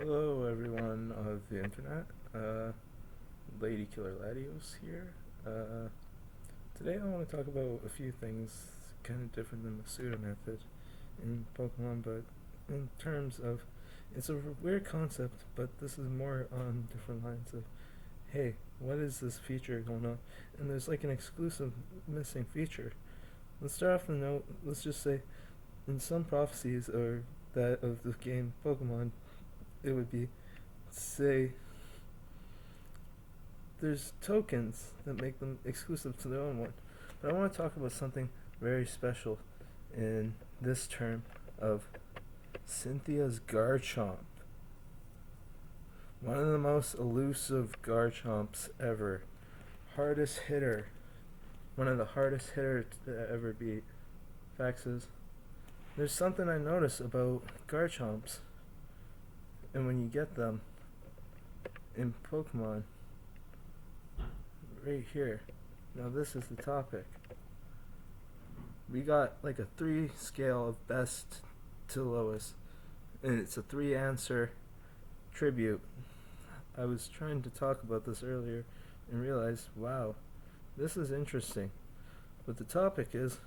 Hello, everyone of the internet. Lady Killer Latios here. Today I want to talk about a few things kind of different than the pseudo method in Pokemon, but in terms of it's a weird concept, but this is more on different lines of hey, what is this feature going on? And there's like an exclusive missing feature. Let's start off the note. Let's just say in some prophecies or that of the game Pokemon, it would be say there's tokens that make them exclusive to their own one. But I want to talk about something very special in this term of Cynthia's Garchomp. One of the most elusive Garchomps ever. Hardest hitter. One of the hardest hitters to ever beat. Facts is, there's something I notice about Garchomps, and when you get them in Pokemon, right here. Now this is the topic. We got like a 3 scale of best to lowest, and it's a 3 answer tribute. I was trying to talk about this earlier and realized, wow, this is interesting. But the topic is,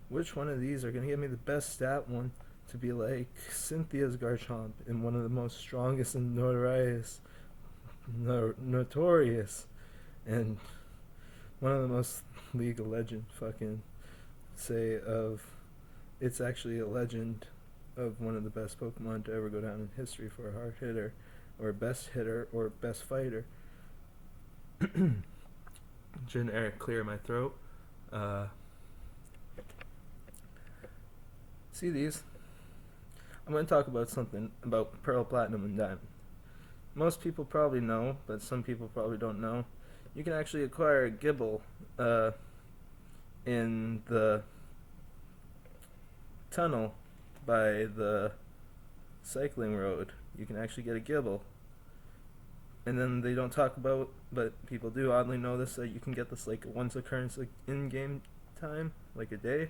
which one of these are going to give me the best stat one to be like Cynthia's Garchomp in one of the most strongest and notorious and one of the most League of Legend fucking say of it's actually a legend of one of the best Pokemon to ever go down in history for a hard hitter or best fighter. Generic clear my throat. See these? I'm going to talk about something about Pearl, Platinum, and Diamond. Most people probably know, but some people probably don't know. You can actually acquire a GiBLE in the tunnel by the cycling road. You can actually get a GiBLE. And then they don't talk about, but people do oddly know this, that you can get this like once occurrence like in-game time, like a day,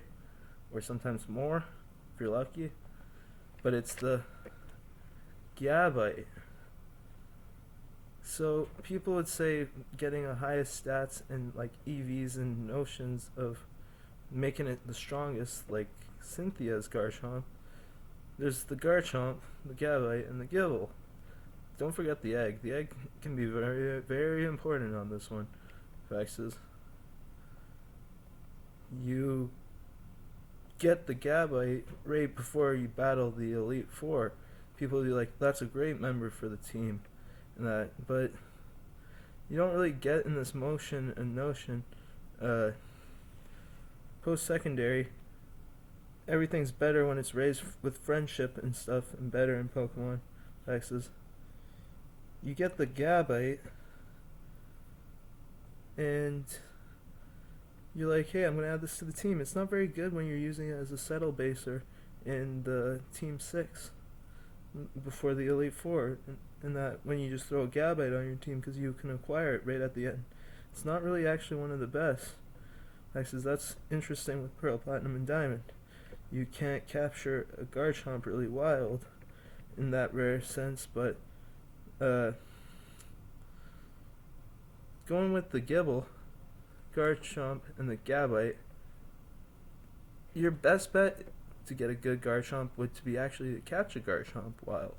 or sometimes more, if you're lucky. But it's the Gabite. So people would say getting the highest stats and like EVs and notions of making it the strongest, like Cynthia's Garchomp. There's the Garchomp, the Gabite, and the GiBLE. Don't forget the egg. The egg can be very, very important on this one. Facts is, you get the Gabite right before you battle the Elite Four. People will be like, that's a great member for the team, and that, but you don't really get in this motion and notion. Post-secondary, everything's better when it's raised with friendship and stuff, and better in Pokemon. Facts is, you get the Gabite, and you're like, hey, I'm going to add this to the team. It's not very good when you're using it as a settle baser in the Team 6 before the Elite Four, and that when you just throw a Gabite on your team because you can acquire it right at the end. It's not really actually one of the best. Actually, that's interesting with Pearl, Platinum, and Diamond. You can't capture a Garchomp really wild in that rare sense, but going with the GiBLE, Garchomp, and the Gabite, your best bet to get a good Garchomp would to be actually to catch a Garchomp wild.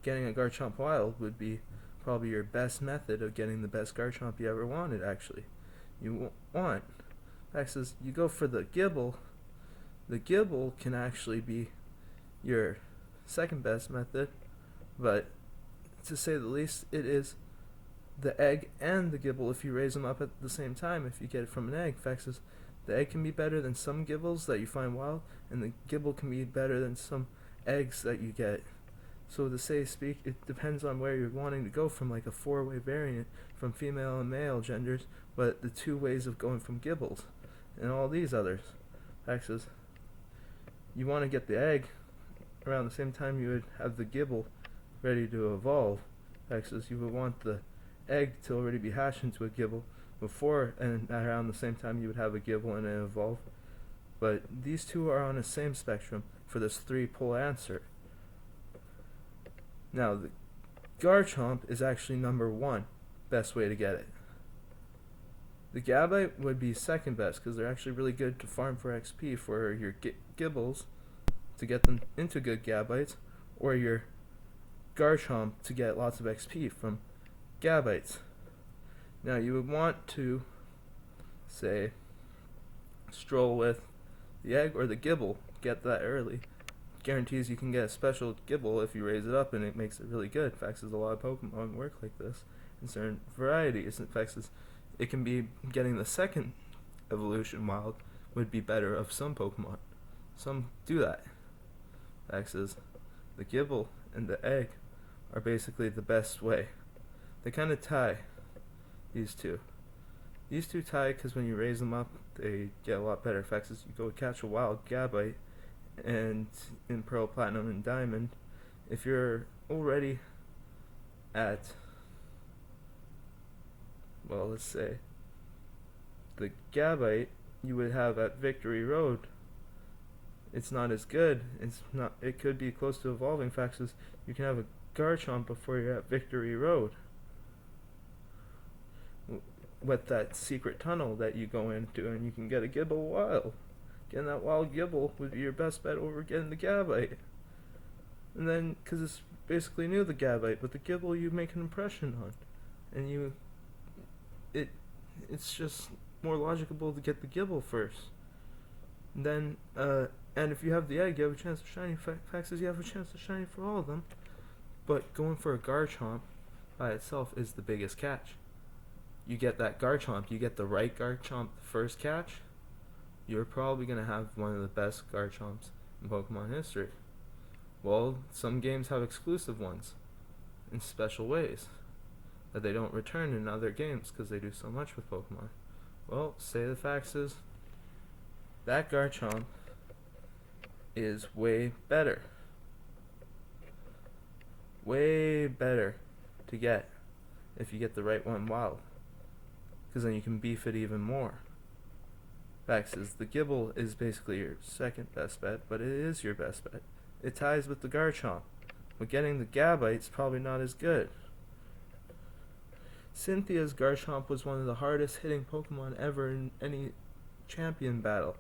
Getting a Garchomp wild would be probably your best method of getting the best Garchomp you ever wanted, actually. You want. Actually, you go for the GiBLE. The GiBLE can actually be your second best method, but to say the least, it is the egg and the GiBLE if you raise them up at the same time, if you get it from an egg. Facts is, the egg can be better than some GiBLEs that you find wild, and the GiBLE can be better than some eggs that you get. So to say speak, it depends on where you're wanting to go from, like a 4-way variant from female and male genders, but the 2 ways of going from GiBLEs and all these others. Facts is, you want to get the egg around the same time you would have the GiBLE ready to evolve. Facts is, you would want the egg to already be hatched into a GiBLE before, and around the same time you would have a GiBLE and an evolve. But these two are on the same spectrum for this 3-pull answer. Now, the Garchomp is actually number 1 best way to get it. The Gabite would be second best because they're actually really good to farm for XP for your GiBLEs to get them into good Gabites, or your Garchomp to get lots of XP from Gabites. Now you would want to, say, stroll with the egg or the GiBLE. Get that early. Guarantees you can get a special GiBLE if you raise it up, and it makes it really good. In fact, there's a lot of Pokemon work like this in certain varieties. In fact, it can be getting the second evolution wild would be better of some Pokemon. Some do that. In fact, the GiBLE and the egg are basically the best way. They kind of tie, these two. These two tie because when you raise them up, they get a lot better. In fact, you go catch a wild Gabite, and in Pearl, Platinum, and Diamond, if you're already at, well, let's say, the Gabite you would have at Victory Road, it's not as good. It could be close to evolving. Facts is you can have a Garchomp before you're at Victory Road with that secret tunnel that you go into, and you can get a GiBLE wild. Getting that wild GiBLE would be your best bet over getting the Gabite. And then, because it's basically new, the Gabite, but the GiBLE you make an impression on, and it's just more logical to get the GiBLE first. And then, and if you have the egg, you have a chance of shiny. Facts is you have a chance of shiny for all of them. But going for a Garchomp by itself is the biggest catch. You get that Garchomp, you get the right Garchomp first catch, you're probably going to have one of the best Garchomps in Pokemon history. Well, some games have exclusive ones in special ways that they don't return in other games because they do so much with Pokemon. Well, say the facts is that Garchomp is way better. Way better to get if you get the right one wild, because then you can beef it even more. Facts is the GiBLE is basically your second best bet, but it is your best bet. It ties with the Garchomp, but getting the Gabite's probably not as good. Cynthia's Garchomp was one of the hardest hitting Pokemon ever in any champion battle.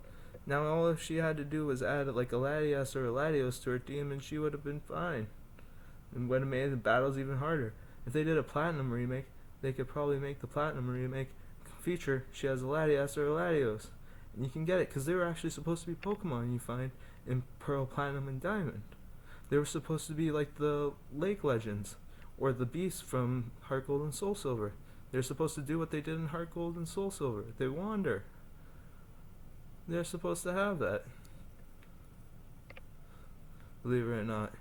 Now all she had to do was add like a Latias or a Latios to her team, and she would have been fine, and would have made the battles even harder. If they did a Platinum remake, they could probably make the Platinum remake feature she has a Latias or a Latios, and you can get it because they were actually supposed to be Pokemon you find in Pearl, Platinum, and Diamond. They were supposed to be like the Lake Legends or the Beasts from Heart Gold and Soul Silver. They're supposed to do what they did in Heart Gold and Soul Silver. They wander. They're supposed to have that, believe it or not,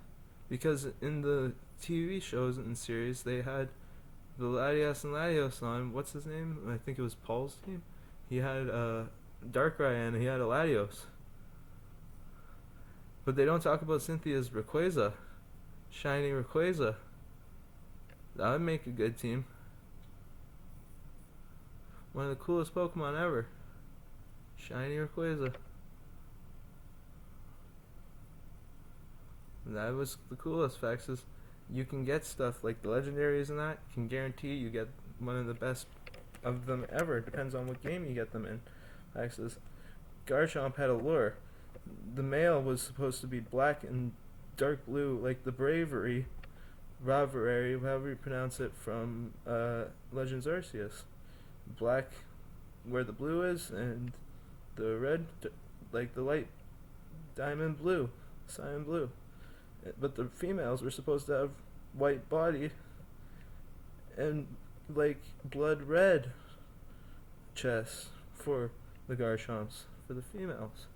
because in the TV shows and series they had the Latias and Latios on. What's his name? I think it was Paul's team. He had Darkrai and he had a Latios. But they don't talk about Cynthia's Rayquaza, shiny Rayquaza. That would make a good team. One of the coolest Pokemon ever. Shiny Rayquaza. That was the coolest. Facts is you can get stuff like the legendaries and that. Can guarantee you get one of the best of them ever. Depends on what game you get them in. Facts is Garchomp had a lure. The male was supposed to be black and dark blue, like the Bravery, however you pronounce it, from Legends Arceus. Black where the blue is, and the red, like the light diamond blue, cyan blue. But the females were supposed to have white body and like blood red chest for the Garchomps, for the females.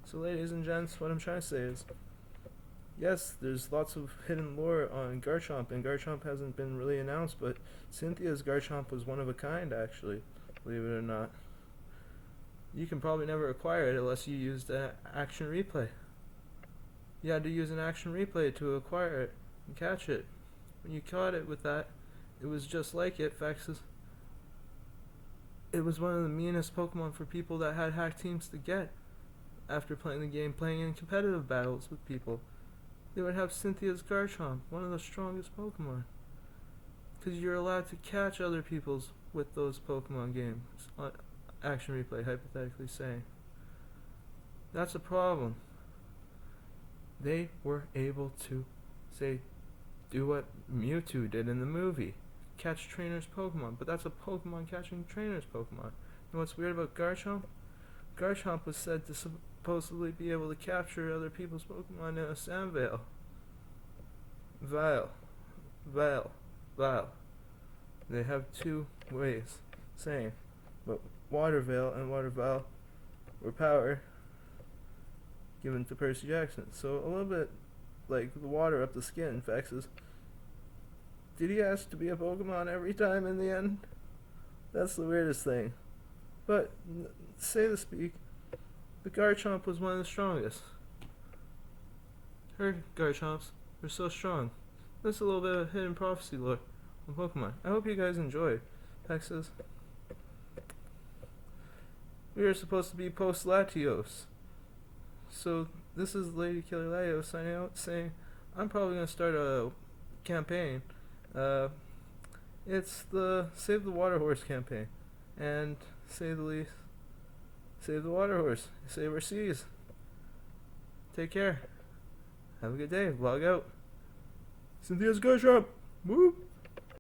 So ladies and gents, what I'm trying to say is, yes, there's lots of hidden lore on Garchomp, and Garchomp hasn't been really announced, but Cynthia's Garchomp was one of a kind, actually, believe it or not. You can probably never acquire it unless you used an action replay. You had to use an action replay to acquire it and catch it. When you caught it with that, it was just like it. Facts is, it was one of the meanest Pokemon for people that had hack teams to get after playing the game, playing in competitive battles with people. They would have Cynthia's Garchomp, one of the strongest Pokemon. Because you're allowed to catch other people's with those Pokemon games. Action replay, hypothetically saying. That's a problem. They were able to, say, do what Mewtwo did in the movie. Catch trainers' Pokemon. But that's a Pokemon catching trainers' Pokemon. You know what's weird about Garchomp? Garchomp was said to supposedly be able to capture other people's Pokemon in a sand veil. Veil. They have two ways saying, but water veil and water vial were power given to Percy Jackson. So a little bit like the water up the skin, Vexes. Did he ask to be a Pokemon every time in the end? That's the weirdest thing. But, say to speak, the Garchomp was one of the strongest. Her Garchomps were so strong. That's a little bit of hidden prophecy lore on Pokemon. I hope you guys enjoy. Vexes. We are supposed to be post-Latios. So, this is Lady Killer Latios signing out saying, I'm probably going to start a campaign. It's the Save the Water Horse campaign. And, say the least, save the water horse. Save our seas. Take care. Have a good day. Vlog out. Cynthia's Garchomp. Whoop.